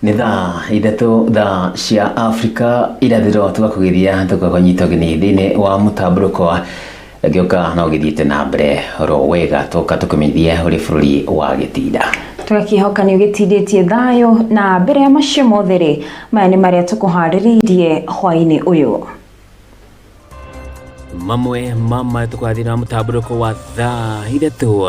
Nĩ thaa ithatu thaa cia Afrika irathĩro tũgakũgeria tũgakũnyita ũgeni thĩinĩ wa mũtamburuko gĩoka no gĩthiĩte na mbere oro wega tũka tũkũmenyithie ũrĩ bũrũri wa gĩtinda. Tũgakihoka nĩ ũgĩtindĩtie thayũ na mbere ya macio mothe rĩ maya nĩ marĩa tũkũharĩrĩirie hwaĩ-inĩ ũyũ. Mamwe mama tũkwathira mũtamburuko wa thaa ithatu.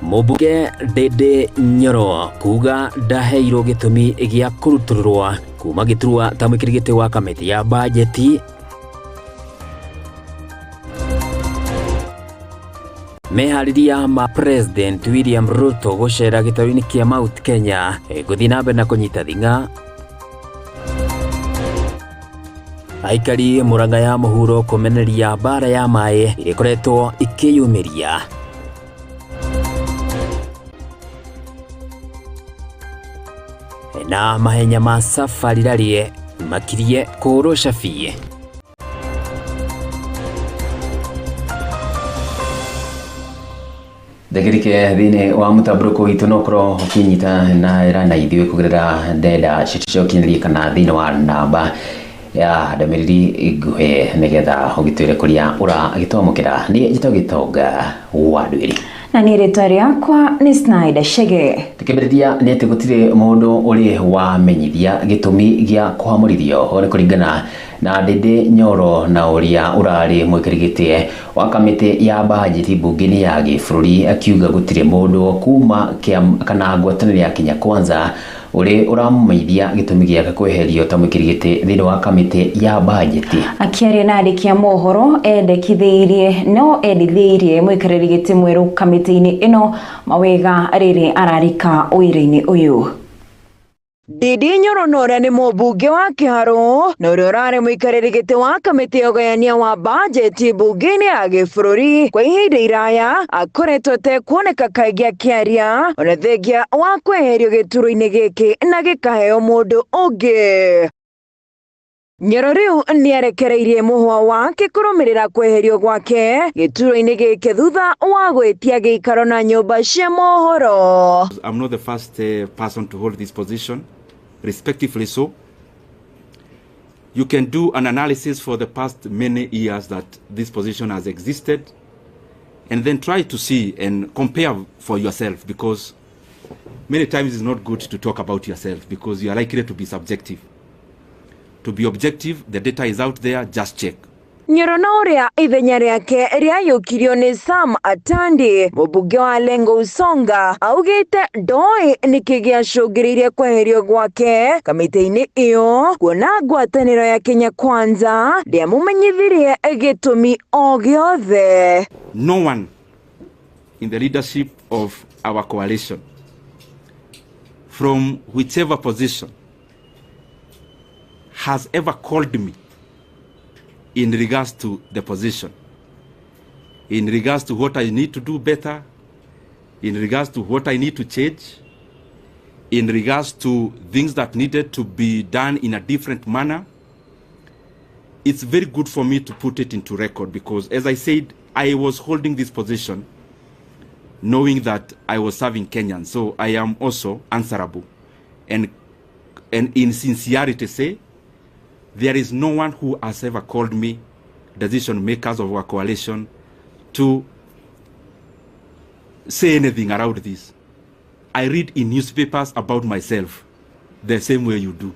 Mũmbunge Ndindi Nyoro kuga ndaheirwo gĩtũmi gĩa kũrutũrũrwo kuma gĩturwa ta mũkirigĩti wa kamĩtĩ ya bajeti. Meharĩria ma President William Ruto gũcera gĩtarũ-inĩ kĩa Mount Kenya gũthiĩ na mbere na kũnyita thing'a. Aikari Murang'a ya mũhuro kũmeneria mbara ya maĩ ĩrĩa ĩkoretwo ikĩyumĩria. Na mahenya ma safari rally makirie kũrũca biĩ. Ndagĩrĩke thĩinĩ wa mũtamburuko witũ no ũkorwo ũkĩnyita na ithuĩ kũgerera ndenda cia ũkinyanĩria kana thĩinĩ wa namba ya ndũmĩrĩri nguhĩ nĩgetha ũgĩtwĩre kũrĩa ũragĩtwamũkĩra. Niĩ njĩtagwo Gĩtonga wa Ndwĩrĩ na niĩ rĩtwa rĩakwa nĩ Snyder Chege. Tũkĩambĩrĩria nĩ atĩ gũtirĩ mũndũ ũrĩ wamenyithia gĩtũmi gĩa kũhamũrithio nĩ kũringana na Ndindi Nyoro na ũrĩa ũrarĩ mũikarĩri wa kamĩtĩ ya bajeti mbunge-inĩ ya gĩbũrũri akiuga gũtirĩ mũndũ kuma kana ngwatanĩro ya Kenya Kwanza ũrĩ ũramũmenyithia gĩtũmi gĩake kweherio ta mũikarĩri thĩinĩ wa kamĩtĩ ya bajeti. Akĩaria na andĩki a mohoro endekithĩirie no endithĩirie mũikarĩri gĩtĩ mwerũ kamĩtĩ-inĩ ĩno mawega rĩrĩ ararika wĩra-inĩ ũyũ. Ndindi Nyoro na ũrĩa nĩ mũmbunge wa Kĩharũ na ũrĩa ũrarĩ mũikarĩri gĩtĩ wa kamĩtĩ ya ũgayania wa bajeti mbunge-inĩ ya gĩbũrũri kwa ihinda iraya akoretwo tekuoneka kaingĩ akĩaria ona thengia wa kweherio gĩturwa-inĩ gĩkĩ na gĩkaheo mũndũ ũngĩ. Nyoro rĩu nĩarekereirie mũhwa wake kũrũmĩrĩra kweherio gwake gĩturwa-inĩ gĩkĩ thutha wa gwĩtia gĩikaro na nyũmba cia mohoro. I'm not the first person to hold this position, respectively so. You can do an analysis for the past many years that this position has existed and then try to see and compare for yourself, because many times it's not good to talk about yourself because you are likely to be subjective. To be objective, the data is out there, just check. Nyoro na ũrĩa ithenya rĩake rĩayũkirio nĩ Sam Atandi, mũmbunge wa Lengo Usonga, augĩte ndoĩ nĩkĩ gĩacũngĩrĩirie kweherio gwake kamĩtĩ-inĩ ĩyo, kuona ngwatanĩro ya Kenya Kwanza ndĩamũmenyithirie gĩtũmi o gĩothe. No one in the leadership of our coalition, from whichever position, has ever called me in regards to the position, in regards to what I need to do better, in regards to what I need to change, in regards to things that needed to be done in a different manner. It's very good for me to put it into record because, as I said, I was holding this position knowing that I was serving Kenyans, so I am also answerable. And in sincerity say, there is no one who has ever called me, decision makers of our coalition, to say anything around this. I read in newspapers about myself the same way you do.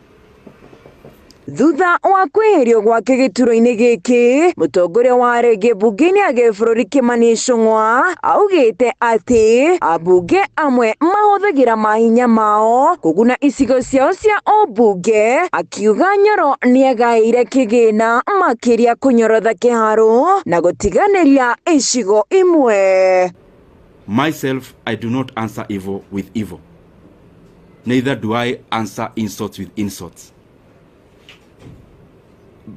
Thutha wa kweherio gwake gĩturwa-inĩ gĩkĩ, mũtongoria wa rege mbunge-inĩ ya gĩbũrũri Kimani Ichung'wa augĩte atĩ ambunge amwe mahũthagĩra mahinya mao kũguna icigo ciao cia ũmbunge, akiuga Nyoro nĩagaĩire kĩgĩna makĩria kũnyorotha Kĩharũ na gũtiganĩria icigo imwe. Myself, I do not answer evil with evil. Neither do I answer insults with insults.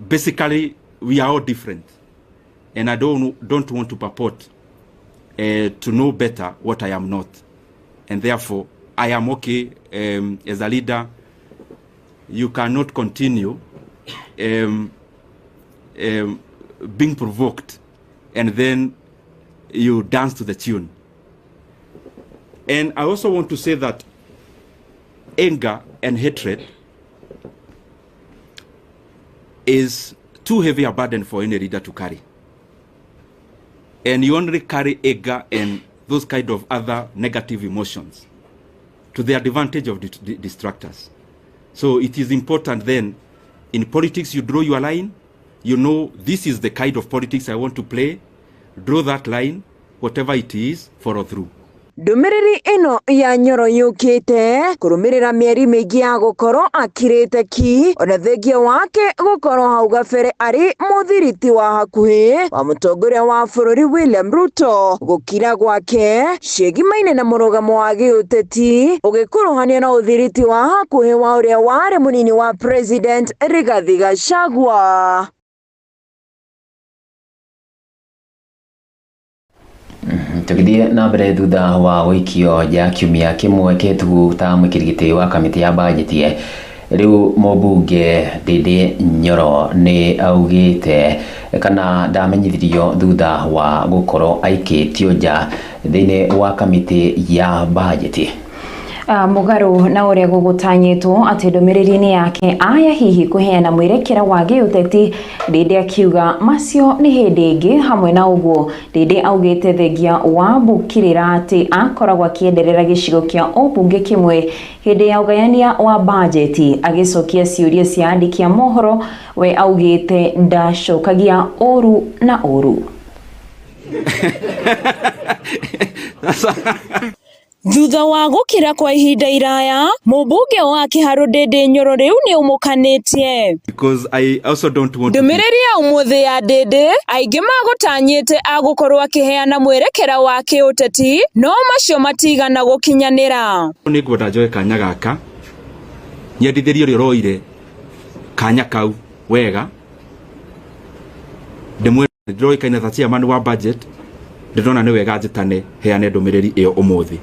Basically, we are all different, and I don't want to purport to know better what I am not, and therefore I am okay as a leader. You cannot continue being provoked and then you dance to the tune. And I also want to say that anger and hatred is too heavy a burden for any leader to carry. And you only carry anger and those kind of other negative emotions to the advantage of the distractors. So it is important then, in politics you draw your line, you know this is the kind of politics I want to play, draw that line, whatever it is, follow through. Ndumiriri ino ya Nyoro yukite kurumirira mieri mingi ya gukoro akirite ki ona thengia wake gukoro hau gabere ari muthiriti wa hakuhi wa mutongoria wa bururi William Ruto gukira gwake cigimaine na murugamo wa giuteti ugikuruhania na uthiriti wa hakuhi wa uria wari munini wa President Rigathi Gachagua. Tukithie na mbere thutha wa wikio ja kiumia kimwe ketu ta mwikirigiti wa kamiti ya bajeti riu mobunge Ndindi Nyoro ni augite kana ndamenyithirio thutha wa gukoro aikitio nja thiini wa kamiti ya bajeti. Mugaru na uria gugutanyitwo ati ndumiriri-ini yake aya hihi kuheana mwirekera wa giuteti Ndindi akiuga macio ni hindi ingi hamwe na uguo Ndindi augite thengia wa bukirira ati akoragwo akienderera gicigo kia obunge kimwe hindi ya ugayania wa bajeti agicokia ciuria cia andiki a mohoro we augite ndacokagia oru na oru. Thutha wa gukira kwa ihinda iraya mubunge wa Kiharu Ndindi Nyoro riu ni umukanitie because I also don't want ndumiriri ya umuthi ya Ndindi aingi magutanyite agukorwo akiheana mwerekera wa kiuteti no macio matigana gukinyanira. Ni ngwenda njoe kanya gaka nyendithirio ri roire kanya kau wega ndimwe ndroi kaina ta chairman wa budget ndona ni wega njitane heane ndumiriri iyo umuthi.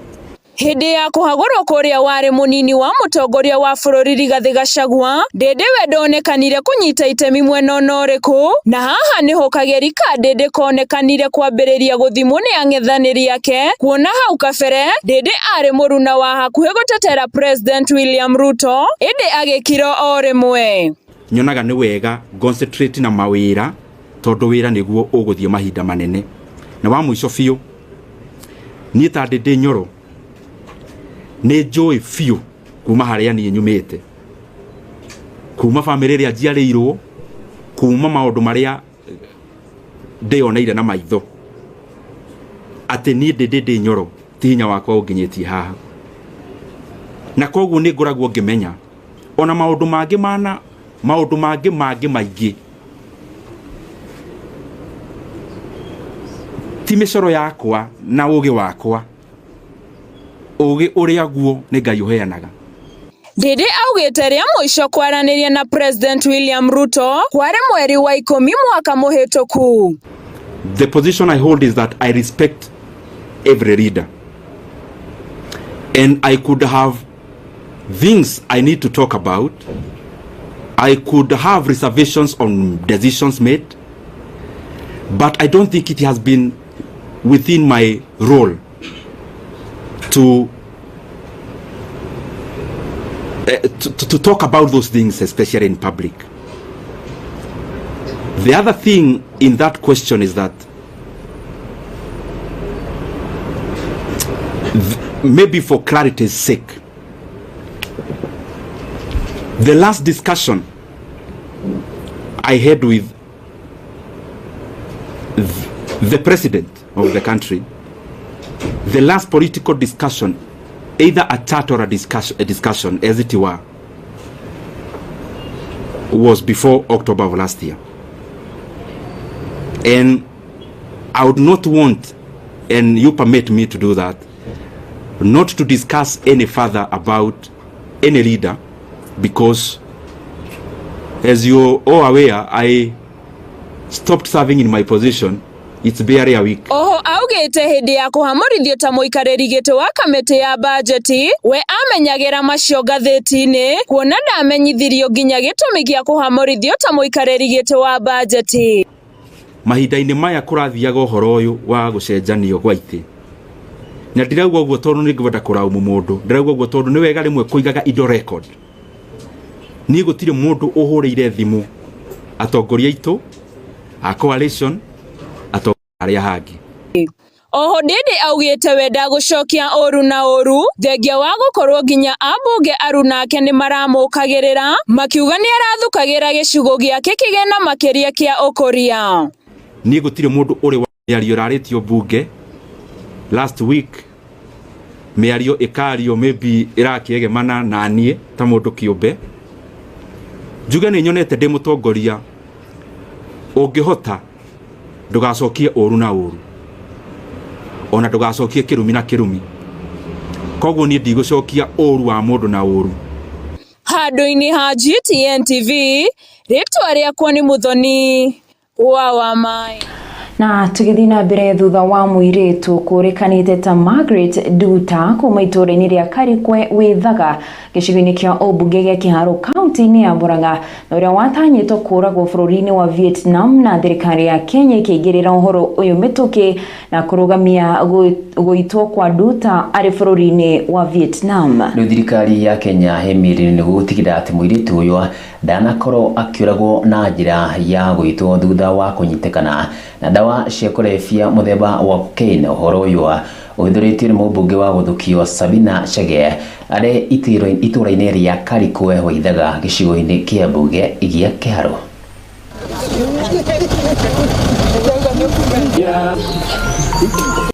Hindi ya kuhagurwo kuria wari munini wa mutongoria wa bururi Rigathi Gachagua Ndindi we ndonekanire kunyita itemi mwena unoriku na haha niho kageri ka Ndindi konekanire kwambiriria guthimwo ni ang'ethaniri yake kuona hau kabere Ndindi ari muruna wa hakuhi gutetera President William Ruto indi agikiro o rimwe. Nyonaga ni wega concentrate na mawira tondu wira niguo uguthie mahinda manene na wa mwisho fiu ni ta Ndindi Nyoro ne joy fiu kuma haria ni nyumite kuma family ria njiarirwo kuma maundu maria ndioneire na maitho ati ni Ndindi Nyoro tinya wakwa unginyitie haha na koguo ni ngoragwo ngimenya ona maundu mangi maingi ti micoro yakwa na ugi wakwa ugi uria guo ni Ngai uheanaga. Ndindi augite ria mwisho kwaraniria na President William Ruto kwari mweri wa 10 mwaka muhituku. The position I hold is that I respect every leader and I could have things I need to talk about. I could have reservations on decisions made, but I don't think it has been within my role to talk about those things, especially in public. The other thing in that question is that maybe for clarity's sake, the last discussion I had with the president of the country, the last political discussion, either a chat or a discussion as it were, was before October of last year. And I would not want, and you permit me to do that, not to discuss any further about any leader, because as you all aware, I stopped serving in my position. It's barely a week. Oho augite hindi ya kuhamurithio ta muikariri gitu wa kamiti ya bajeti we amenyagira macio gatheti-ini kuona ndamenyithirio nginya gitumi gia kuhamurithio ta muikariri gitu wa bajeti. Mahinda-ini maya kurathiaga uhoro uyu wa gucenjanio gwa iti na ndirauga uguo tondu ni ngwenda kuraumu mundu ndirauga uguo tondu ni wega rimwe kuigaga indo record ni gutire mundu uhureire thimu atongoria itu a coalition atongoria hangi. Oho Ndindi augite wenda gucokia oru na oru thengia wa gukorwo nginya ambunge arunake ni maramukagirira makiuga ni arathukagira gicigo giake kigena makiria kia ukoria. Ni gutire mundu uri wa miario raritio bunge last week, miario ikario maybe irakiegemana na nie ta mundu kiumbe. Njuga ni nyonete ndi mutongoria ungihota ndugacokie oru na oru, ona ndugacokie kirumi na kirumi. Koguo ni ndigucokia oru wa mundu na oru. Handu-ini ha GTN TV, ritwa riakwa ni Muthoni wa Mai. Na tugithi na mbere thutha wa muiritu kurikanite ta Margaret Duta kuma itura-ini ria Karikwe withaga gicigo-ini kia obunge gia Kiharo kaunti-ini ya Murang'a na uria watanyitwo kuragwo bururi-ini wa Vietnam na thirikari ya Kenya ikiingirira uhoro uyu mituki na kurugamia guitwo kwa Duta ari bururi-ini wa Vietnam. Riu thirikari ya Kenya hemirire ni gutigira ati muiritu uyu ndanakorwo akiuragwo na njira ya guitwo thutha wa kunyitikana na dawa cia kurebia muthemba wa cocaine. Uhoro uyu uhithuritio ni mubunge wa guthukio Sabina Chege ari itura-ini ria Karikwe waithaga gicigo-ini kia bunge gia Kiharo.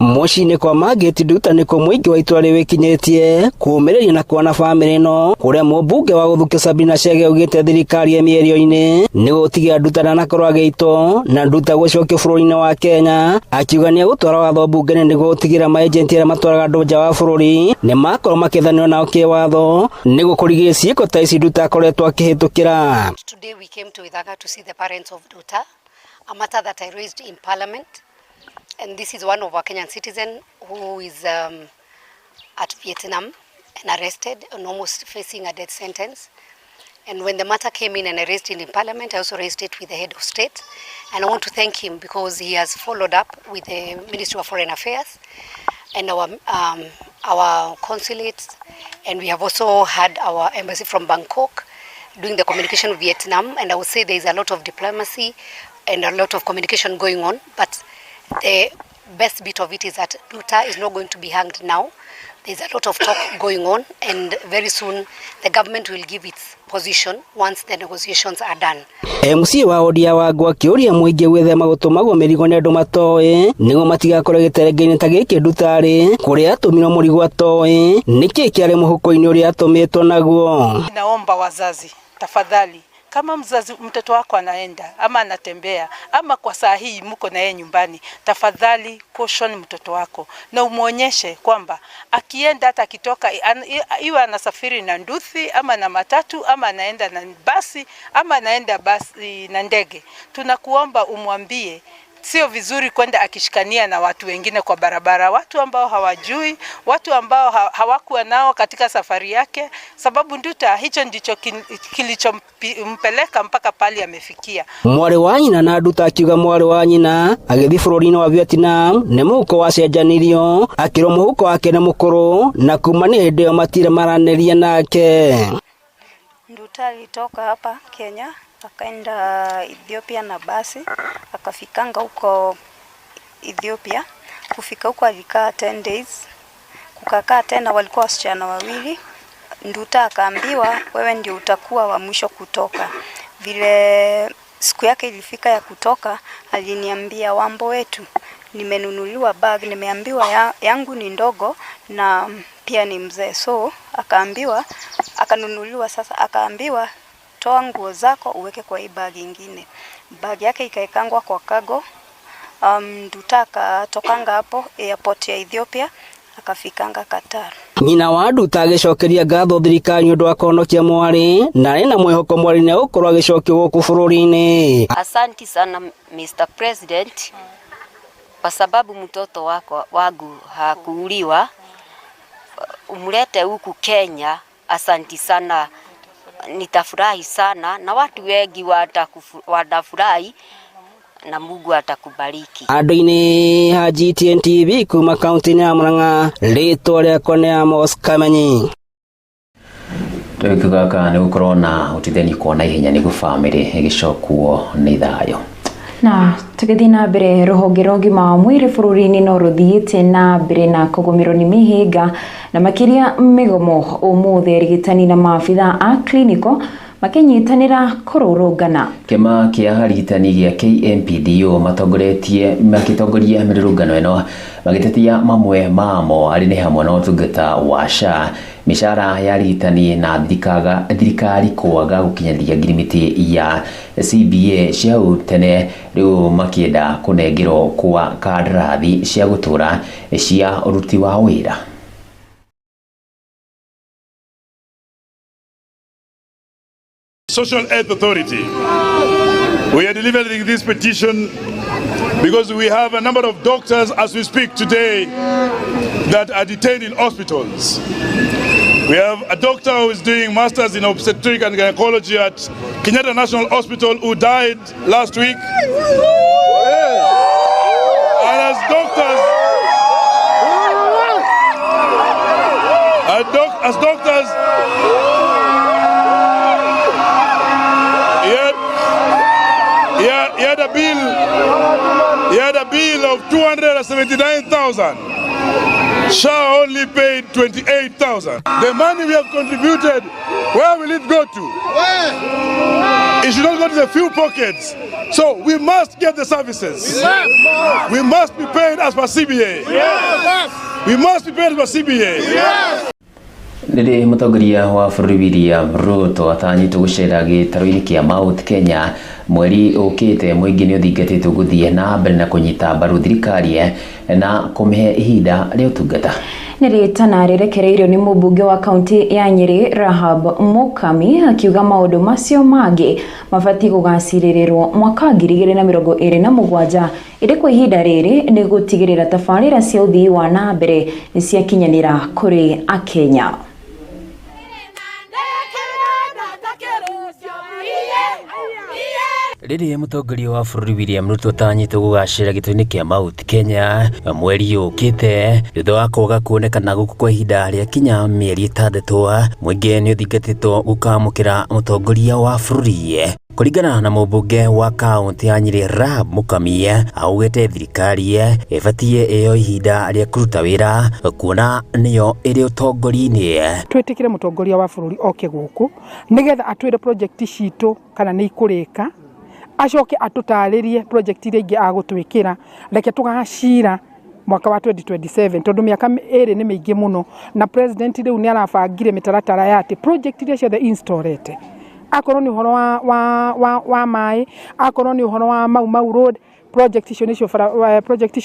Moshi-ini kwa Margaret Duta niko muingi wa itura riwikinyitie kuumireria na kuona family no kuria mubunge wa guthukio Sabina Chege ugite thirikari ya mierio-ini ni gutigia Duta ndanakorwo agito na Duta gucokio bururi-ini wa Kenya, akiuga ni gutwara watho bunge ni gutigira maagenti aria matwaraga andu nja wa bururi ni makorwo makithanio nao kiwatho ni gukurigia ciiko ta ici Duta akoretwo akihitukira. Today we came to Ithaga to see the parents of Duta, a matter that I raised in Parliament. And this is one of our Kenyan citizens who is at Vietnam and arrested and almost facing a death sentence. And when the matter came in and I raised it in Parliament, I also raised it with the head of state. And I want to thank him because he has followed up with the Ministry of Foreign Affairs and our consulates. And we have also had our embassy from Bangkok doing the communication with Vietnam. And I would say there is a lot of diplomacy and a lot of communication going on. But the best bit of it is that Duta is not going to be hanged now. There's a lot of talk going on, and very soon the government will give its position once the negotiations are done. MC wa Odia Wagwa kiuria muingi gwithema gutumagwo mirigo ni andu matoi nigo matigakore giterenge-ini ta giki Dutari kuria atumiro murigo atoi niki kiari muhuko-ini uria atumitwo naguo. Naomba wazazi tafadhali, kama mzazi mtoto wako anaenda ama anatembea ama kwa saa hii mko na yeye nyumbani, tafadhali caution mtoto wako na umuonyeshe kwamba akienda hata akitoka iwe anasafiri na nduthi ama na matatu ama anaenda na basi ama anaenda basi na ndege, tunakuomba umwambie sio vizuri kwenda akishikania na watu wengine kwa barabara, watu ambao hawajui, watu ambao hawakuwa nao katika safari yake, sababu Duta hicho ndicho kilichompeleka mpaka pale amefikia. Mwari wa nyina na Duta akiuga mwari wa nyina agithi bururi-ini wa Vietnam ni muhuko wacenjanirio akirwo muhuko wake ni mukuru na kuma ni hindi iyo matire maraneria nake. Duta alitoka hapa Kenya akaenda Ethiopia na basi, akafikanga huko Ethiopia. Kufika huko alikaa 10 days, kukakaa tena, walikuwa wasichana wawili. Duta akaambiwa wewe ndio utakuwa wa mwisho kutoka. Vile siku yake ilifika ya kutoka, aliniambia, Wambo wetu, nimenunuliwa bag, nimeambiwa yangu ni ndogo na pia ni mzee. So akanunuliwa sasa, akaambiwa toa nguo zako uweke kwa hii bag ingine. Bag yake ikaekangwa kwa cargo. Duta akatokanga hapo airport ya Ethiopia akafikanga Qatar. Nyina wa Duta agicokeria ngatho thirikari undu wa kuhonokia mwari na ari na mwihoko mwari ni ukorwo agicokio guku bururi-ini. Asanti sana Mr. President, kwa sababu mtoto wangu hakuuliwa, umlete huku Kenya. Asanti sana, nitafurahi sana na watu wengi watafurahi na Mungu atakubariki. Andu-ini ha GTN TV kuma kaunti-ini ya Murang'a, ritwa riakwa ni Amos Kamenyi. Twikugaka ni gukorwo na utitheni kuona ihenya ni gufamiri igicokwo ni thayo. Na tugithii na mbere ruhonge rwa ũgima wa mwĩrĩ bũrũri-inĩ no rũthiĩte na mbere na kũgũmĩrwo nĩ mĩhĩnga na makĩria mĩgomo ũmũthĩ arigitani na maabitha a clinical makinyitanĩra kũrũrũngana. Kĩama kĩa arigitani gĩa KMPDO magĩtongoria mĩrũrũngano ĩno magĩtetia mamwe mamo arĩ nĩ hamwe na ũtungata wa SHA, mĩcara ya arigitani na thirikari kwaga gũkinyanĩria ngirimiti ya CBA cia hau tene, rĩu makĩenda kũnengerwo kwa kandarathi cia gũtũra cia ũruti wa wĩra. Social Health Authority. We are delivering this petition because we have a number of doctors as we speak today that are detained in hospitals. We have a doctor who is doing masters in obstetric and gynecology at Kenyatta National Hospital who died last week. And as doctors, he had a bill of 279,000. SHA only paid 28,000. The money we have contributed, where will it go to? It should not go to the few pockets. So we must get the services. We must be paid as per CBA. We must be paid as per CBA. Nĩrĩ mũtongoria wa bũrũri William Ruto atanyĩtwo gũcera gĩtarũ-inĩ kĩa Mount Kenya mweri ũkĩte, mũingĩ nĩ ũthingatĩtwo gũthiĩ na mbere na kũnyita mbaru thirikari na kũmĩhe ihinda rĩa ũtungata. Nĩrĩ tana rĩrekereirio nĩ mũmbunge wa kaunti ya Nyeri Rahab Mukami akiuga maũndũ macio mangĩ mabatiĩ kũgacĩrĩrwo mwaka 2027 ĩrĩ kwa ihinda rĩrĩ nĩ gũtigĩrĩra tabarĩra cia ũthii wa na mbere nĩ ciakinyanĩra kũrĩ Akenya. Rĩrĩ mũtongoria wa bũrũri William Ruto atanyĩtwo gũgacĩra gĩtĩ-inĩ kĩa Mount Kenya mweri ũkĩte thutha wa kwaga kuonekana gũkũ kwa ihinda rĩa kinya mĩeri 6, mũingĩ nĩ ũthingatĩtwo gũkamũkĩra mũtongoria wa bũrũri. Kũringana na mũmbunge wa kaunti ya Nyeri Rahab Mukami, augĩte thirikari ĩbatiĩ ĩyo ihinda rĩa kũruta wĩra kuona nĩyo ĩrĩ ũtongoria-inĩ. Twĩtĩkĩre mũtongoria wa bũrũri oke gũkũ nĩgetha atwĩre project citũ kana nĩ ikũrĩka, acoke atũtarĩrie project iria ingĩ agũtwĩkĩra, reke tũgacira mwaka wa 2027 tondũ mĩaka ĩrĩ nĩ mĩingĩ mũno na president rĩu nĩ arabangire mĩtaratara ya atĩ project iria ciothe installete, akorwo nĩ ũhoro wa maĩ, akorwo nĩ ũhoro wa Mau Road, project icio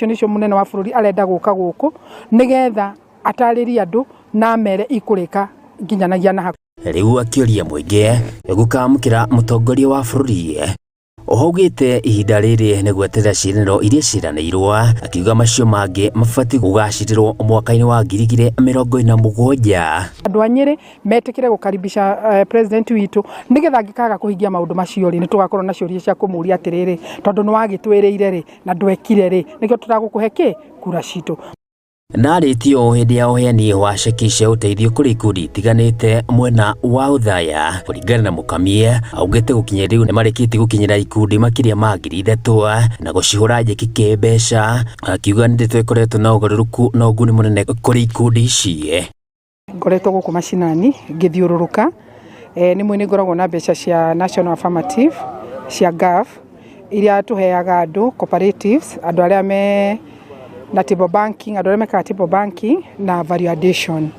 nĩcio mũnene wa bũrũri arenda gũka gũkũ nĩgetha atarĩrie andũ na mere ikũrĩka nginyanagia na hakuhĩ. Rĩu akĩũria mũingĩ gũkamũkĩra mũtongoria wa bũrũri. Ohaugĩte ihinda rĩrĩ nĩ gweterera ciĩranĩro iria ciĩranĩirwo, akiuga macio mangĩ mabatiĩ kũgacĩrĩrwo mwaka-inĩ wa 2027. Andũ a Nyeri metĩkĩre gũkaribisha president witũ nĩgetha angĩkaga kũhingia maũndũ macio rĩ nĩ tũgakorwo na ciũria cia kũmũria atĩrĩrĩ, tondũ nĩ wagĩtwĩrĩire rĩ na ndwekire rĩ, nĩkĩo tũtagũkũhe kura citũ. Narĩtio hĩndĩ ya ũheani wa ceki cia ũteithio kũrĩ ikundi itiganĩte mwena wa ũthaya. Kũringana na Mukami, augĩte gũkinya rĩu nĩ marĩkĩtie gũkinyĩra ikundi makĩria ma 3,000 na gũcihũra njeki kĩmbeca, akiuga nĩ twĩkoretwo na ũgarũrũku na ũguni mũnene kũrĩ ikundi ici. Ngoretwo gũkũ macinani ngĩthiũrũrũka, nĩmwe nĩ ngoragwo na mbeca cia National Affirmative cia GAF iria tũheaga andũ cooperatives, andũ arĩa me na table banking, andũ arĩa mekaga table banking na value addition.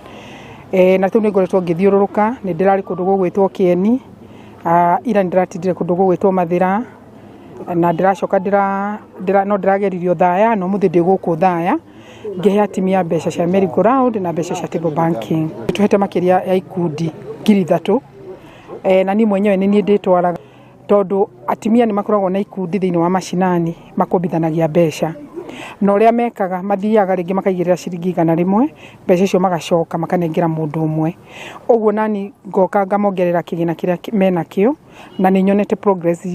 Na tũ nĩ ngoretwo ngĩthiũrũrũka, nĩ ndĩrarĩ kũndũ gũgwĩtwo Kieni, ira nĩ ndĩratindire kũndũ gũgwĩtwo Mathira, na ndĩracoka no ndĩrageririo Thaya, no mũthĩ ndĩ gũkũ Thaya ngĩhe atimia mbeca cia merry go round na mbeca cia table banking. Tuhete makĩria ya ikundi 3,000, na niĩ mwenyewe nĩ niĩ ndĩtwaraga tondũ atimia nĩ makoragwo na ikundi thĩinĩ wa macinani makombithanagia mbeca. na uria mekaga mathiaga ringi makaigirira ciringi 100 mbeca icio magacoka makanengera mundu umwe uguo nani ngoka ngamongerera kigina kiria mena kio na ni nyonete progress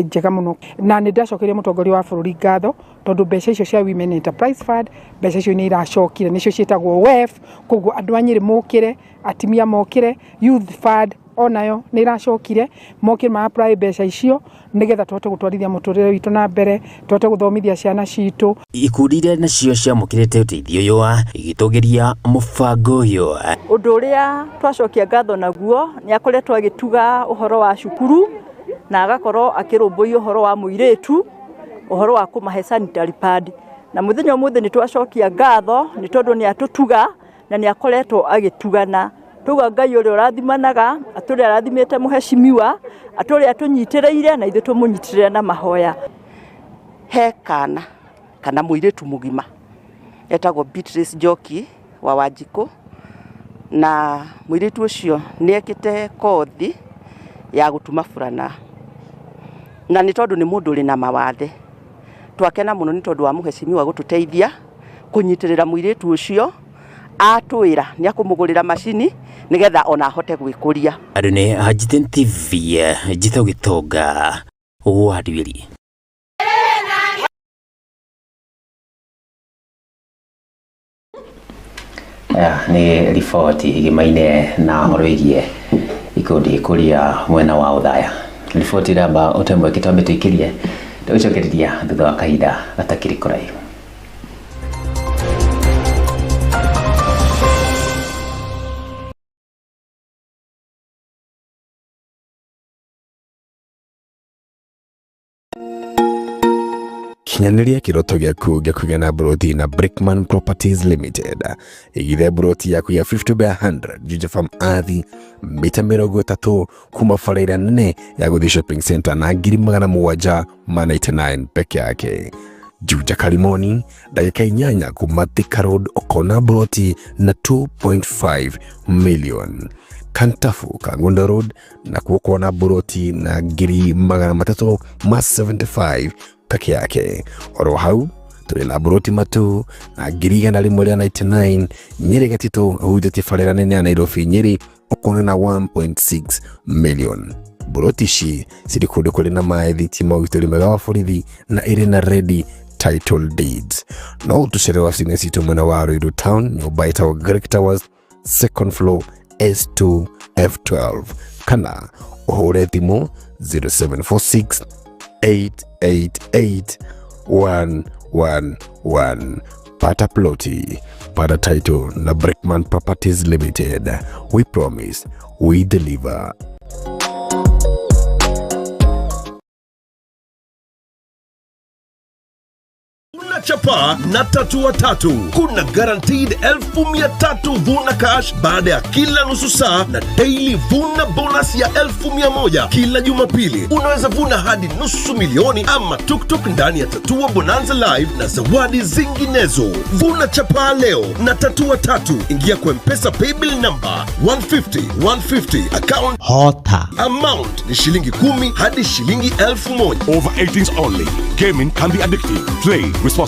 njega muno na ni ndacokeria mutongoria wa bururi ngatho tondu mbeca icio cia Women Enterprise Fund mbeca icio ni iracokire nicio cietagwo WEF koguo andu anyiri mukire atimia mokire Youth Fund onayo ni iracokire mokire ma apply mbeca icio nigetha twote gutwarithia muturire witu na mbere twote guthomithia ciana citu ikundi iria nacio ciamukirite uteithio uyu igitugeria mubango uyu undu uria twacokia ngatho naguo ni akoretwo agituga uhoro wa cukuru na agakorwo akirumbuia uhoro wa muiretu uhoro wa kumahe sanitary pad na muthenya muthe ni twacokia ngatho ni tondu ni atutuga na ni akoretwo agitugana tuga Ngai uri urathimanaga aturi arathimite muheshimiwa aturi atunyitireire na ithu tumunyitirire na mahoya he kana muiretu mugima etagwo Beatrice Njoki wa Wanjiku na muiretu ucio niekite kothi ya gutuma furana na ni tondu ni mundu uri na mawathe twakena muno ni tondu wa muheshimiwa gututeithia kunyitirira muiretu ucio atwira ni akumugurira mashini nigetha ona ahote gwikuria andu ni Agiten TV Jitho Gitonga Wadwiri ni riboti igimaine na horo igie ikundi kuria mwena wa uthaya riboti ramba utemwe kitambe tuikirie tucokereria thutha wa kahinda gatakiri kuraihu. Kinyanĩria kiroto gĩaku gĩa kũgĩa na broti na Brickman Properties Limited. Igithe broti yaku ya 50/100 Juja Farm Athi mita 30 kuma bara nene ya gũthiĩ shopping center na 799 peke yake. Juja Kalimoni dakika 8 kuma Thika Road ukona broti na 2.5 million. Kantafu Kangundo Road na kuona broti na 375 peke yake. Oro hau tuli na broti matu na 199 Nyeri Gatito hujati farera nene ya Nairobi Nyeri ukona na 1.6 million. Broti shi siri kude kule na maethi tima uitoli megawa furithi na irina ready title deeds. Na utusherewa sinesi tumena wa Ruiru Town nyobaita wa Greek Towers second floor S2 F12 kana uhore thimo 0746 888-111. Pata ploti, pata title na Brickman Properties Limited. We promise, we deliver. Chapa na Tatu Watatu. Kuna guaranteed 1,300 vuna cash baada ya kila nusu saa na daily vuna bonus ya 1,100 kila Jumapili. Unaweza vuna hadi $500,000 ama tuktuk ndani ya Tatua Bonanza Live na zawadi zinginezo. Vuna chapa leo na Tatu Watatu. Ingia kwa M-Pesa paybill number 150 account Hota. Amount ni shilingi 10 hadi shilingi 1,000. Over 18s only. Gaming can be addictive. Play responsibly.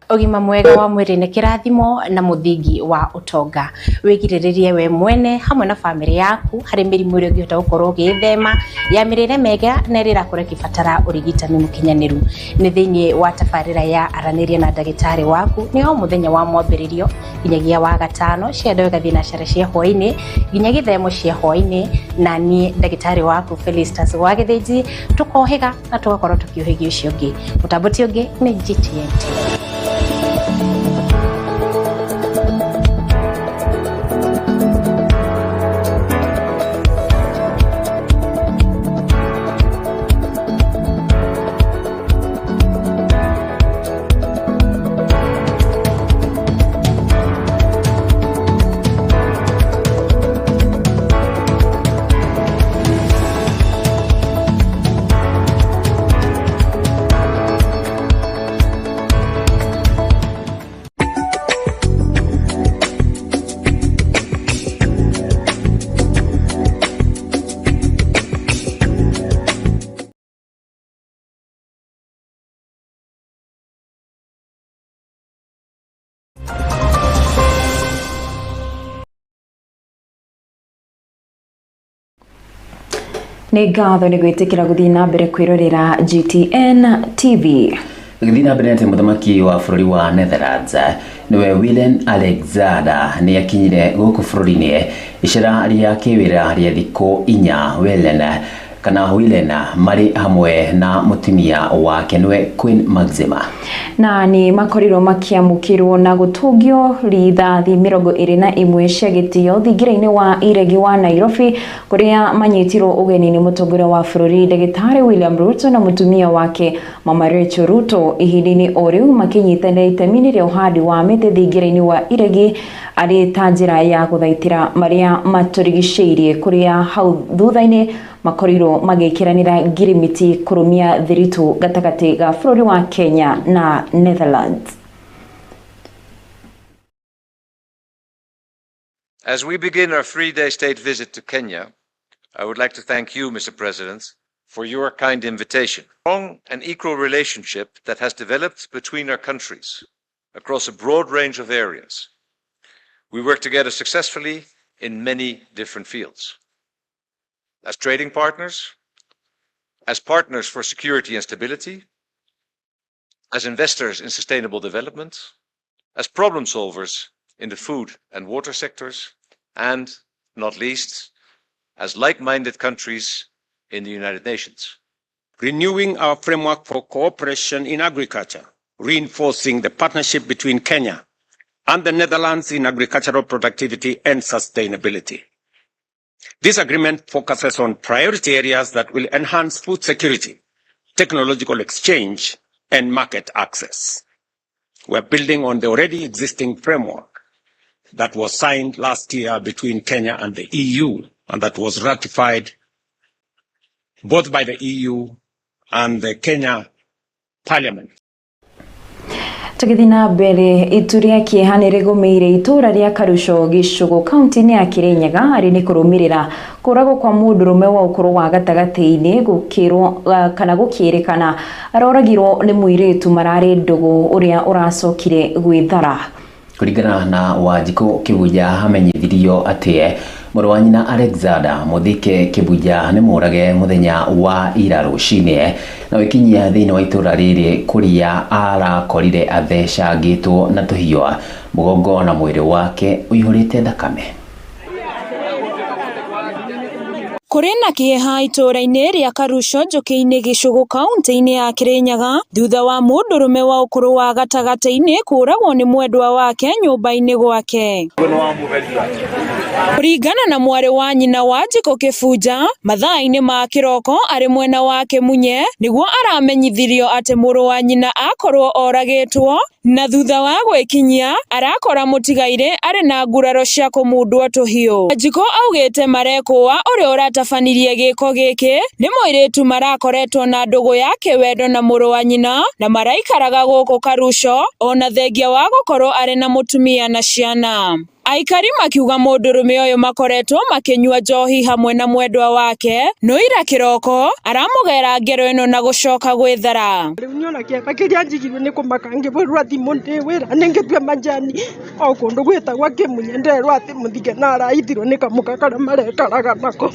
Ugima mwega wa mwiri ni kirathimo na muthingi wa utonga. Wigiriririe we mwene hamwe na family yaku hari mirimu iri ngihota gukorwo githema ya mirire mega na irira kure kibatara urigitani mukinyaniru. Ni thiini wa tabarira ya araniria na ndagitari waku ni o muthenya wa mwambiririo nginyagia wa gatano ciendo gathina cere cia hwaini nginyagia themo cia hwaini na ni ndagitari waku Felicitas wa Githiji tukohiga na tugakorwo tukiuhigi ucio ungi. Mutambuti ungi ni GTN. nĩ ngatho nĩ gwĩtĩkĩra gũthiĩ na mbere kwĩrorera GTN TV. Githina Benete muthamaki wa bũrũri wa Netherlands niwe Willem Alexander nĩ akinyire gũkũ bũrũri-inĩ icera rĩa kĩwĩra rĩa thikũ 4 Willem marĩ hamwe na mutumia wake niwe Queen Maxima na ni makorirwo makiamũkĩrwo na gũtũngio rithathi 21 cia gĩtĩo thingira-inĩ wa iregi wa Nairobi kũrĩa manyitirwo ũgeni nĩ mũtongoria wa bũrũri Ndagĩtarĩ William Ruto na mutumia wake Mama Rachel Ruto ihinda-inĩ o rĩu makinyitanĩra itemi rĩa ũhandi wa mĩtĩ thingira-inĩ wa iregi arĩ ta njĩra ya gũthaitĩra marĩa matũrigicĩirie kũrĩa hau thutha-inĩ makorirwo magĩkĩranĩra ngirimiti kũrũmia thiritu gatagatĩ ga bũrũri wa Kenya na Netherlands. As we begin our 3-day state visit to Kenya, I would like to thank you, Mr. President, for your kind invitation. Strong and equal relationship that has developed between our countries across a broad range of areas. We work together successfully in many different fields. As trading partners, as partners for security and stability, as investors in sustainable development, as problem solvers in the food and water sectors, and, not least, as like-minded countries in the United Nations. Renewing our framework for cooperation in agriculture, reinforcing the partnership between Kenya and the Netherlands in agricultural productivity and sustainability. This agreement focuses on priority areas that will enhance food security, technological exchange, and market access. We're building on the already existing framework that was signed last year between Kenya and the EU, and that was ratified both by the EU and the Kenya Parliament. Tugithina mbere ituria kieha nĩ rĩgũmĩire itũra rĩa Karusho Gĩcũgũ kaunti-inĩ ya Kirinyaga arĩ nĩ kũrũmĩrĩra kũragwo kwa mũndũrũme wa ũkũrũ wa gatagatĩ-inĩ gũkĩrwo kana gũkĩrĩkana aroragirwo nĩ mũirĩtu mararĩ ndũgũ ũrĩa ũracokire gwĩthara. Kũringana na Wanjikũ Kĩbuya hamenyithirio atĩ mũrũ wa nyina Alexander Mũthike Kĩbuya nĩ mũrage mũthenya wa ira rũcinĩ na wĩkinyia thĩinĩ wa itũra rĩrĩ kũrĩa arakorire athecangĩtwo na tũhiũ mũgongo na mwĩrĩ wake ũihũrĩte thakame. Kũrĩ na kĩeha itũra-inĩ rĩa Karusho njũkĩ-inĩ Gĩcũgũ kaunti-inĩ ya Kirinyaga thutha wa mũndũrũme wa ũkũrũ wa gatagatĩ-inĩ kũragwo nĩ mwendwa wake nyũmba-inĩ gwake. Kũringana na mwarĩ wa nyina Wanjikũ Kĩbuya, mathaa-inĩ ma kĩroko arĩ mwena wake Munye nĩguo aramenyithirio atĩ mũrũ wa nyina akorwo oragĩtwo na thutha wa gwĩkinyia arakora mũtigaire arĩ na nguraro cia kũmundwo tũhiũ. Wanjikũ augĩte marekũa ũrĩa ũratabanirie gĩko gĩkĩ nĩ mũirĩtu marakoretwo na ndũgũ yake wendo na mũrũ wa nyina na maraikaraga gũkũ Karusho ona thengia wa gũkorwo arĩ na mũtumia na ciana. Aikari makiuga mũndũrũme ũyũ makoretwo makĩnyua njohi hamwe na mwendwa wake no ira kĩroko aramũgera ngero ĩno na gũcoka gwĩthara. Rĩu niona kĩeha kĩrĩa njigirwo nĩ kũmaka ngĩbũrwo thimũ ndĩ wĩra nĩngĩtua manjani o kũndũ gwĩtagwo Kĩmunye nderwo atĩ Mũthike na araithirwo nĩ kamũka karĩa marekaraga nako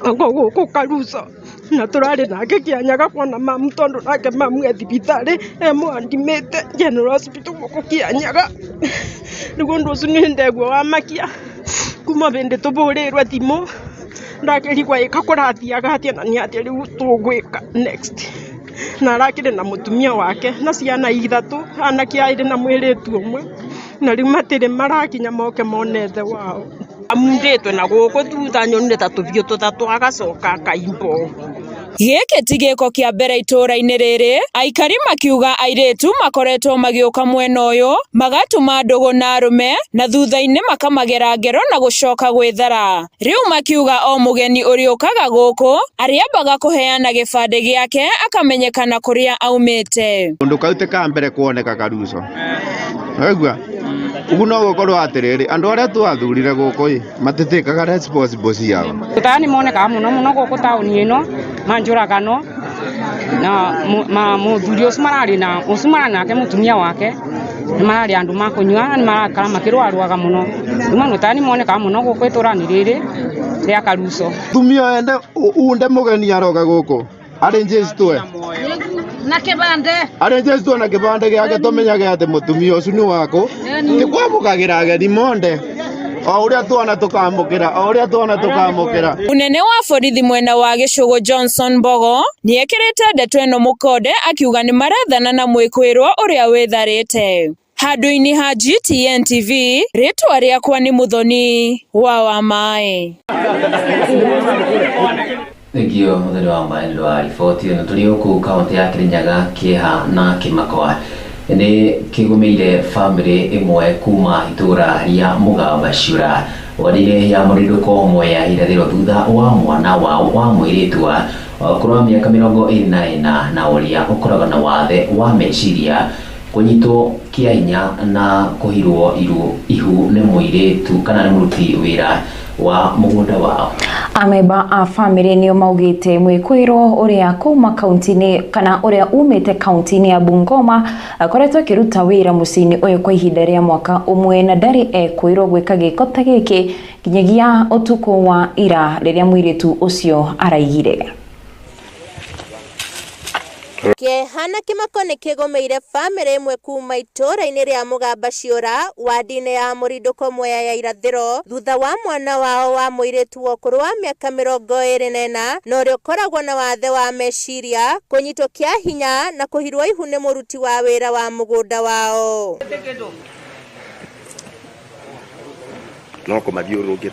gũkũ Karusho na tũrarĩ nake Kĩanyaga kuona mamu tondũ nake mamu e thibitarĩ mũandimĩte General Hospital gũkũ Kĩanyaga. Rĩu ũndũ ũcio nĩ ndegwo wamakia kuma hĩndĩ tũbũrĩrwo thimũ ndakĩrigwo ĩka kũrathiaga atĩa na nĩ atĩa rĩu tũgwĩka next. Na arakĩrĩ na mũtumia wake na ciana 3 anake aĩrĩ na mũirĩtu ũmwe na rĩu matirĩ marakinya moke monethe wao. Amundĩtwe na gũkũ thutha nyonire ta tũbiũ tũtatũ agacoka kaimbo. Gĩkĩ ti gĩko kĩa mbere itũra-inĩ rĩrĩ, aikari makiuga airĩtu makoretwo magĩũka mwena ũyũ magatuma ndũgũ na arũme na thutha-inĩ makamagera ngero na gũcoka gwĩthara. Rĩu makiuga o mũgeni ũrĩũkaga gũkũ arĩambaga kũheana gĩbandĩ gĩake akamenyekana kũrĩa aumĩte. Ũndũ kau ti ka mbere kuoneka Karusho. Waigua ugu no gũkorwo atĩrĩrĩ andũ arĩa twathurire gũkũ matitĩkaga responsible ciao. Tani moneka mũno gũkũ taũni ĩno manjũragano na mũthuri ũcio mararĩ nake mũtumia wake nĩ mararĩ andũ makũnyua nĩ marakara makĩrwaruaga mũno. Rĩu tani moneka mũno gũkũ itũra-inĩ rĩrĩ ria Karuso tumia ende unde mugeni aroga guku arenjestwe na kibande arenjestwe na kibande giake tumenyage ati mutumia ucu ni wako tikwamukagira ageni monde uria twana tukamukira Munene wa borithi mwena wa Gicugu Johnson Mbogo niekirite ndeto ino mukonde akiuga ni marethana na mwikwirwo uria witharite. Handu-ini ha GTN TV, ritwa riakwa ni Muthoni wa Mai. Thengio muthoni wa Mai ndo riboti ino turi uku kaunti ya Kirinyaga Kieha na Kimakwa ni kigumeire family imwe kuma itura ria Mutamburuko wadire ya Mutamburuko umwe ya irathiro thutha wa mwana wao wa mwiritu kurwa miaka 24 na uria ukoraga na wathe wa meciria kunyitwo kiainya na kuhirwo ihu ne mwiritu kana ne muruti wira wa mugunda wao. Ameba a family nio maugite mwikwiro uria kuma kaunti-ini kana uria umite kaunti-ini ya Bungoma akoretwo kiruta wira mucini uyu kwa ihinda ria mwaka umwe na ndari ekwirwo gwika giko ta giki nginyagia utuku wa ira riria mwiritu ucio araigire. Kehana Kimako ni kigomeire family imwe kuma itura-ini ria Mutamburuko wadi-ini ya Mutamburuko Mwea ya irathiro thutha wa mwana wao wa mwiritu wa ukuru wa miaka 24 na uria ukoragwo na wathe wa meciria kunyitwo kia hinya na kuhirwo ihu ni muruti wa wira wa mugunda wao.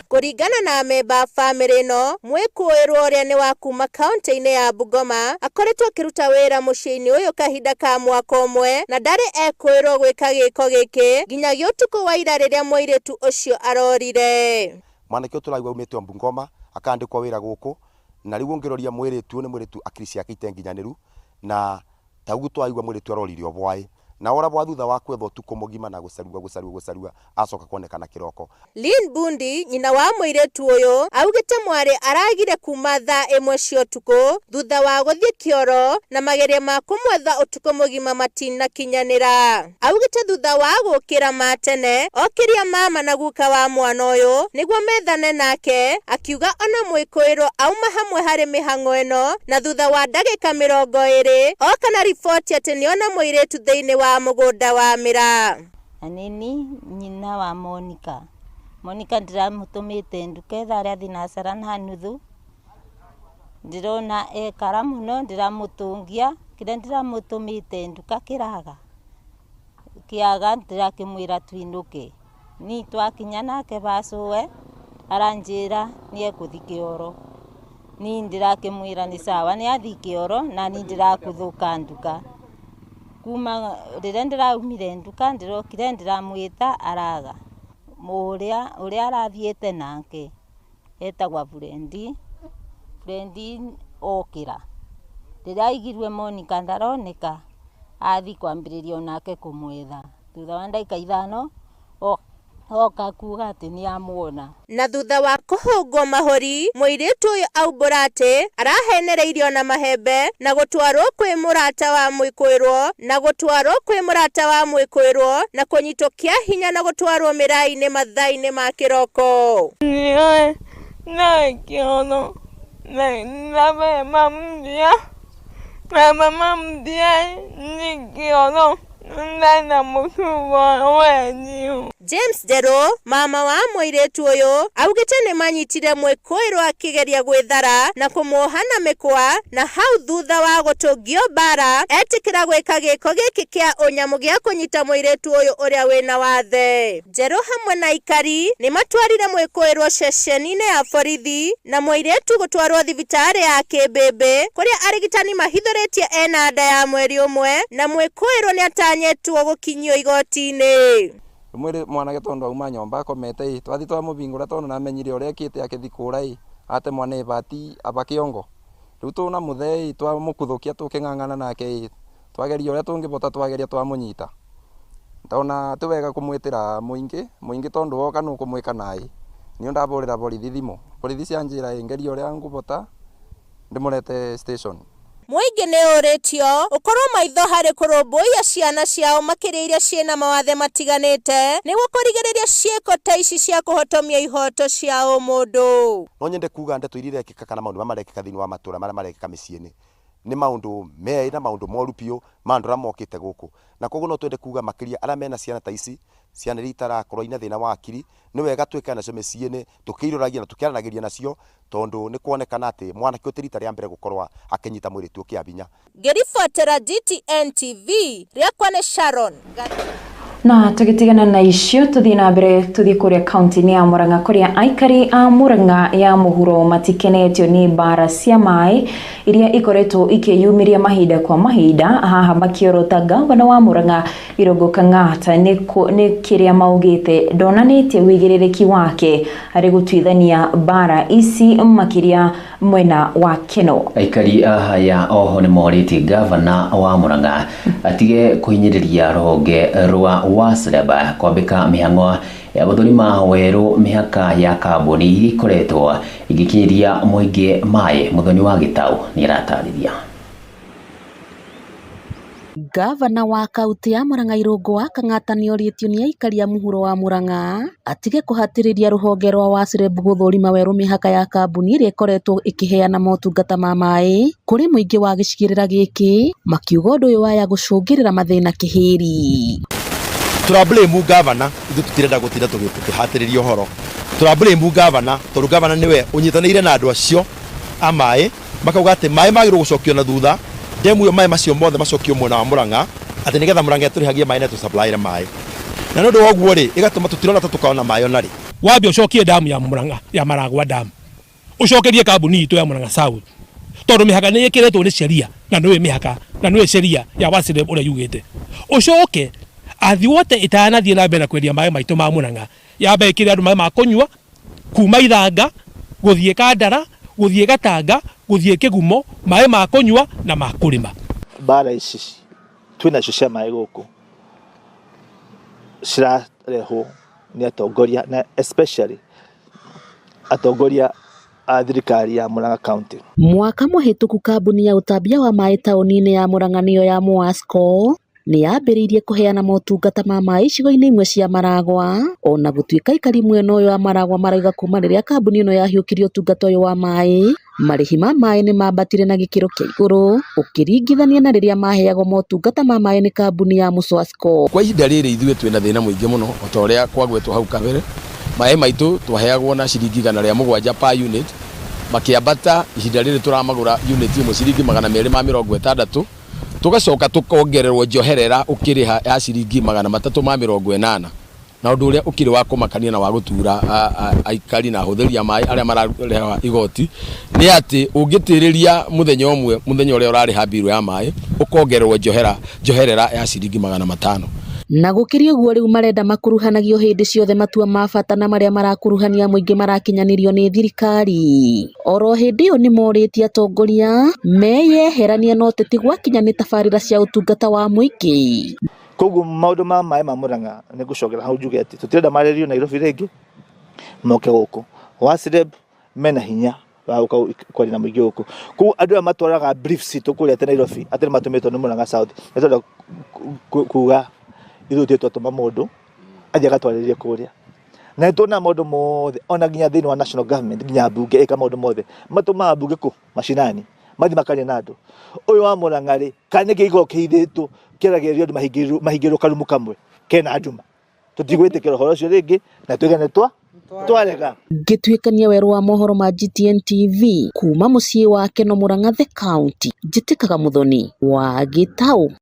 Kuringana na memba family no mwikwirwo uria ni wa kuma kaunti-ini ya Bungoma akoretwo akiruta wira muciini uyu kahinda ka mwaka umwe na ndari ekwirwo gwika giko giki nginyagia utuku wa ira riria mwiritu ucio arorire. Mwanake uturaigwa umite Bungoma akandikwa wira guku na riu ngiroria mwiritu ni mwiritu akiri ciake itenginyaniru na taguo twaigwa mwiritu arorire obwai na ora bwa thutha wa kwetho tuko mugima na gusarua acoka kuonekana kiroko. Lynn Bundi nyina wa mwiritu uyu augite mwari aragire kuma thaa imwe cia tuku thutha wa guthie kioro na mageria ma kumwetha utuku mugima matina kinyanira. Augite thutha wa gukira matene okiria mama na guka wa mwana uyu niguo methane nake akiuga ona mwikwiro auma hamwe hari mihango ino na thutha wa ndagika 20 oka na ripoti ati niona mwiritu thiini wa mugunda wa mira. Anini nyina wa Monica ndiramutumite nduke tharia thinacara na nuthu ndirona ekara muno ndiramutungia kire ndiramutumite nduka kiraga ndirakimwira twinuke ni twakinya nake bacuwe aranjira ni ekuthi kioro ni ndirakimwira ni sawa ni athi kioro na ni ndirakuthuka nduka kuma rire ndiraumire nduka ndirokire ndiramwita araga uria arathiete nake etagwa Frendi okira ndiraigirwe Monica ndaroneka athi kwambiririo nake kumwetha thutha wa ndagika 5 oka kuga ati ni amuona na thutha wa kuhungwo mahori mwiritu uyu aumbura ati arahenereirio na mahembe na gutwarwo kwi murata wa mwikwirwo na kunyitwo kia hinya na gutwarwo mirai-ini mathaa-ini ma kiroko. Nioe na kiono na mama mdia ni kiono na mutu wa James Dero mama wa mwiritu uyu augite ni manyitire mwikwirwo akigeria gwithara na kumuohana mikwa na hau thutha wa gutungio bara etikira gwika giko giki kia unyamu gia kunyita mwiritu uyu uria wina wathe. Jero hamwe na ikari ni matwarire mwikwirwo ceceni-ini ya borithi na mwiritu gutwarwo thibitari ya Kibebe kuria arigitani mahithuritie ena nda ya mweri umwe na mwikwirwo ni atanyetwo gukinyio igoti-ini. Mwere mwana getondo auma nyomba akomete twathi twa mubingura tondu namenyire uria ekite akithikura ate mwana ibati abakiongo riu tuna muthei twa mukuthukia tuking'ang'ana nake twageria uria tungibota twageria twamunyita ndona tiwega kumwitira muingi tondu woka nu kumwika nai ni ndaburira borithi thimu borithi cia njira ingeria uria ngubota ndimurete station. muingi ni uritio ukorwo maitho hari kurumbuia ciana ciao makiria iria ciena mawathe matiganite niguo kurigiriria cieko ta ici cia kuhotomia ihoto cia umundu. No nyende kuga ndeto iria irekika kana maundu marekika thiini wa matura maria marekika miciini ni maundu mei na maundu moru piu mandura mokite guku na koguo no twende kuga makiria ara mena ciana ta ici ciana iria itarakorwo ina thina wa akiri ni wega twika nacio miciini tukiruragia na tukiaranagiria nacio tondu ni kuonekana ati mwana kiotirita ria mbere gukorwa akinyita mwiri tu kiabinya. Ngiribotera GTN TV riakwa ni Sharon. Na tugitigana na icio tuthii na mbere tuthii kuria kaunti-ini ya Murang'a kuria aikari a Murang'a ya muhuro matikenetio ni bara cia mai iria ikoretwo ikiyumiria mahinda kwa mahinda haha makiorota gavana wa Murang'a Irungu Kang'ata ni kiria maugite ndonanitie wigiririki wake ari gutwithania bara ici makiria mwena wa Keno. Aikari ya oho ni moriti gavana wa Murang'a atige kuhinyiriria roge rwa wasleba kwambika mihango ya guthurima weru mihaka ya kaboni iri ikoretwo igikinyiria muingi mai muthoni wa Gitau ni aratariria. Gavana wa kaunti ya Murang'a Irungu wa Kang'ata ni oritio ni aikari ya muhuro wa Murang'a atige kuhatiriria ruhonge rwa WASLEB guthurima weru mihaka ya kaboni iri ikoretwo ikiheana motungata ma mai kuri muingi wa gicigirira giki makiuga undu uyu waya gucungirira mathina kihiri. Turablame gavana ithu tutirenda gutinda tukihatiriria uhoro. Turablame gavana tondu gavana niwe unyitanire na andu acio a mai makauga ati mai magirwo gucokio na thutha demu yo mai macio mothe macokio mwena wa Murang'a ati nigetha Murang'a turihagie mai na tu supply mai na nondu woguo ri igatuma tutirona ta tukaona mai onari wambe ucokie damu ya Murang'a ya Maragwa damu ucokerie kabuni itu ya Murang'a South tondu mihaka ni ikiretwo ni sheria na niwe mihaka na niwe sheria ya WASLEB uria yugite ucoke athi wote itanathie na mbere kwendia mai maitu ma Murang'a yambe ikiria andu mai ma kunywa kuma Ithanga guthie Kandara guthie Gatanga guthie Kigumo mai ma kunywa na ma kurima. Bara ici twina cio cia mai guku cirareho ni atongoria na especially atongoria a thirikari ya Murang'a County. Mwaka muhituku kambuni ya utambia wa mai tauni-ini ya Murang'a niyo ya Muasco ni yambiriirie kuheana motungata ma mai icigo-ini imwe cia Maragwa ona gutuika aikari mwena uyu wa Maragwa maraiga kuma riria kambuni ino yahiukirio utungata uyu wa mai marihi ma mai ni mambatire na gikiro kia iguru ukiringithania na riria maheagwo motungata ma mai ni kambuni ya Muasco. Kwa ihinda riri ithuĩ twina thina muingi muno ota uria kwagwetwo hau kabere mai maitu twaheagwo na ciringi 107 per unit makiambata ihinda riri turamagura unit imwe ciringi 260 tugacoka tukongererwo njoherera ukiriha ya ciringi 380 na undu uria ukiri wa kumakania na wa gutura aikari na huthiria mai aria marareha igoti ni ati ungitiriria muthenya umwe muthenya uria urariha biru ya mai ukongererwo njoherera ya ciringi 500 na gukiria guo riu marenda makuruhanagio hindi ciothe matua ma bata na maria marakuruhania muingi marakinyanirio ni thirikari. Oro hindi yo ni moritie atongoria meyeherania no teti gwakinya ni tabarira cia utungata wa muingi. Koguo maundu ma mai ma Murang'a ni gucokera hau njugete tutirenda marerio Nairobi ringi moke guku WASLEB mena hinya wa kwari na muingi guku ku andu a matwaraga briefs tukuria te Nairobi atari matumitwo ni Murang'a South nitenda kuga ithu tietwo tuma mundu aje gatwariririe kuria na tuna maundu mothe ona nginya thiini wa national government nginya bunge ika maundu mothe matuma bunge ku mashinani mathi makaria na andu uyu wa Murang'a ri kane kiigo kiithitwo kiragerio andu mahingirwo karumu kamwe kena njuma tutigwitikira horo cio ringi na twigane twarega. Ngituikania weru wa mohoro ma GTN TV kuma mucii wa Keno Murang'a the county njitikaga muthoni wa Gitau.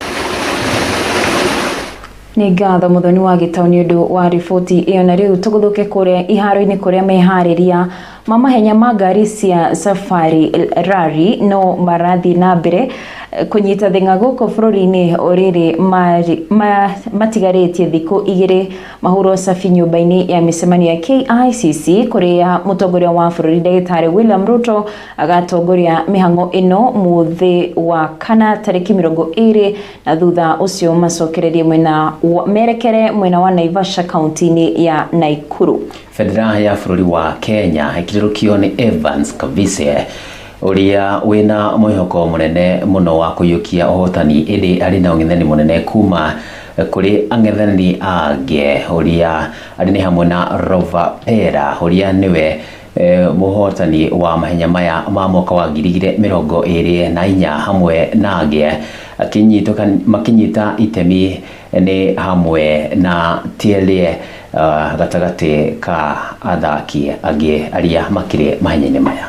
Ni ngatho muthoni wa Gitau ni undu wa riboti iyo na riu tuguthuke kuria iharo-ini kuria mehariria mamahenya ma ngari cia safari rally no marathi na mbere kunyita thinga guko bururi-ini oriri matigaritie thiku igiri mahuro safi nyumba-ini ya micemanio ya KICC kuria mutongoria wa bururi Ndagitari William Ruto agatongoria mihango ino muthi wa kana tariki 20 na thutha ucio macokererie mwena merekere mwena wa Naivasha kaunti-ini ya Naikuru. Federal ya bururi wa Kenya ikirukio ni Evans Kavise uria wina mwihoko munene muno wa kuyukia uhotani indi ari na ung'ethani munene kuma kuri ang'ethani ange uria ari ni hamwe na Rova Pera uria niwe muhotani wa mahenya maya ma mwaka wa 2024 hamwe nage makinyita itemi ni hamwe na tielie gatagati ka athaki ange aria makire mahenya maya.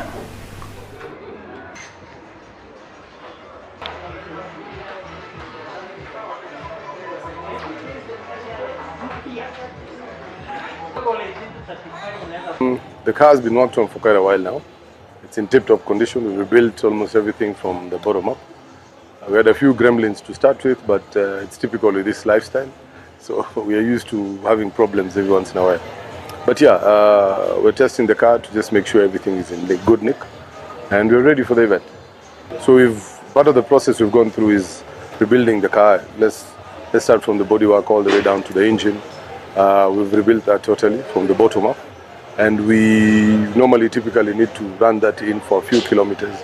The car has been worked on for quite a while now. It's in tip-top condition. We rebuilt almost everything from the bottom up. We had a few gremlins to start with, but it's typical of this lifestyle. So we are used to having problems every once in a while. But yeah, we're testing the car to just make sure everything is in good nick. And we're ready for the event. So part of the process we've gone through is rebuilding the car. Let's start from the bodywork all the way down to the engine. We've rebuilt that totally from the bottom up. And we normally typically need to run that in for a few kilometers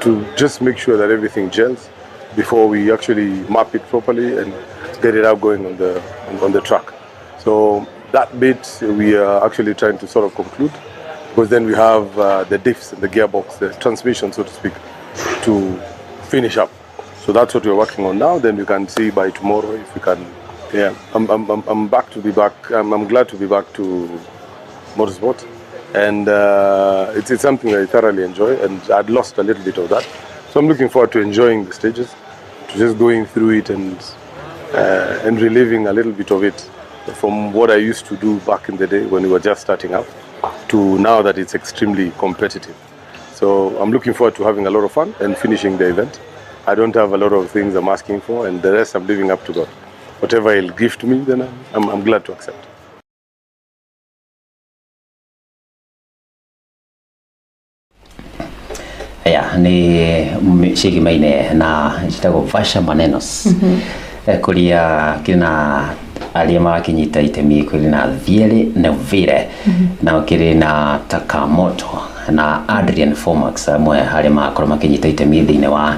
to just make sure that everything gels before we actually map it properly and get it out going on the track. So that bit we are actually trying to sort of conclude, because then we have the diffs and the gearbox, the transmission, so to speak, to finish up. So that's what we're working on now. Then we can see by tomorrow if we can. Yeah, I'm back to be back. I'm glad to be back to motorsport, and it's something I thoroughly enjoy, and I'd lost a little bit of that. So I'm looking forward to enjoying the stages, to just going through it and reliving a little bit of it from what I used to do back in the day when we were just starting up to now that it's extremely competitive. So I'm looking forward to having a lot of fun and finishing the event. I don't have a lot of things I'm asking for, and the rest I'm leaving up to God. Whatever He'll give to me, then I'm glad to accept. Ya ni shiki maine na jitago Vasha Manenos kuria kina alia makinyita itemi kuri na Viere na Vire na kiri na Takamoto na Adrian Fomax amwe alia makoro makinyita itemi thine wa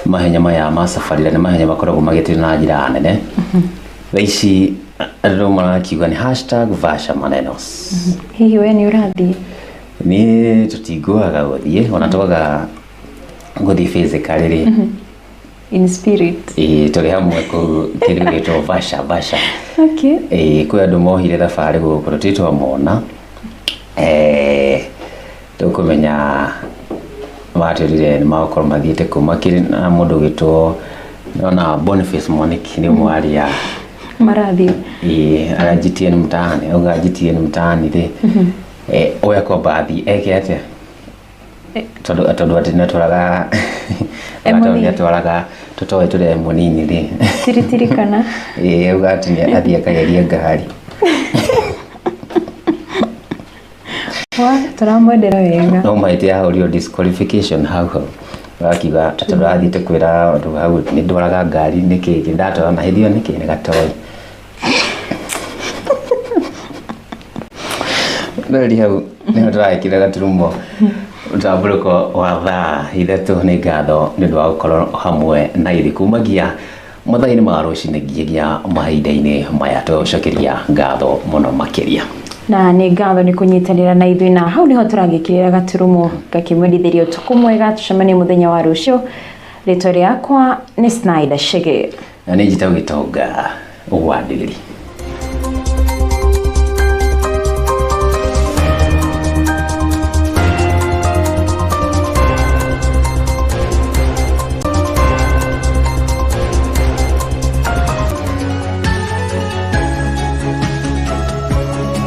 mahenya maya ma safari na mahenya makoragwo magitire na njira nene thaici andũ marakiuga ni #Vasha Manenos. Hihi we ni urathi? Ni tutiguaga guthie ona twaga guthie physically ri in spirit tuli hamwe ku kindu gitwo Vasha. Okay. Kwa andu mohire thabari guku tutitwa mona tukumenya watirire ni makorwo mathiete kuma kiri na mundu gitwo na Boniface Mwaniki ni mwaria marathi arajitie ni mtaani au gajitie ni mtaani ri oya kwa baadhi eke atia tondu ati natwaraga tutoe tule munini ri tiritirikana ugati ni athia kageria ngari turamwendera wega no maite ya audio disqualification hau wakiga turathi tukwira andu hau ni ndwaraga ngari niki ndatwara na hithio niki ni gatoi Nari hau ni ndiraikira gaturumo Mutamburuko Thaa Ithatu ni ngatho ni ndwa gukorwo hamwe na ithi kumagia mathaini ma rucini nginya mahinda-ini maya tucokeria ngatho muno makiria na ni ngatho ni kunyitanira na ithui na hau niho turagikirira gaturumo gakimwendithirio tuku mwega tucemanie muthenya wa rucio ritwa riakwa ni Snyder Shege na ni njitau gitonga ugwandiri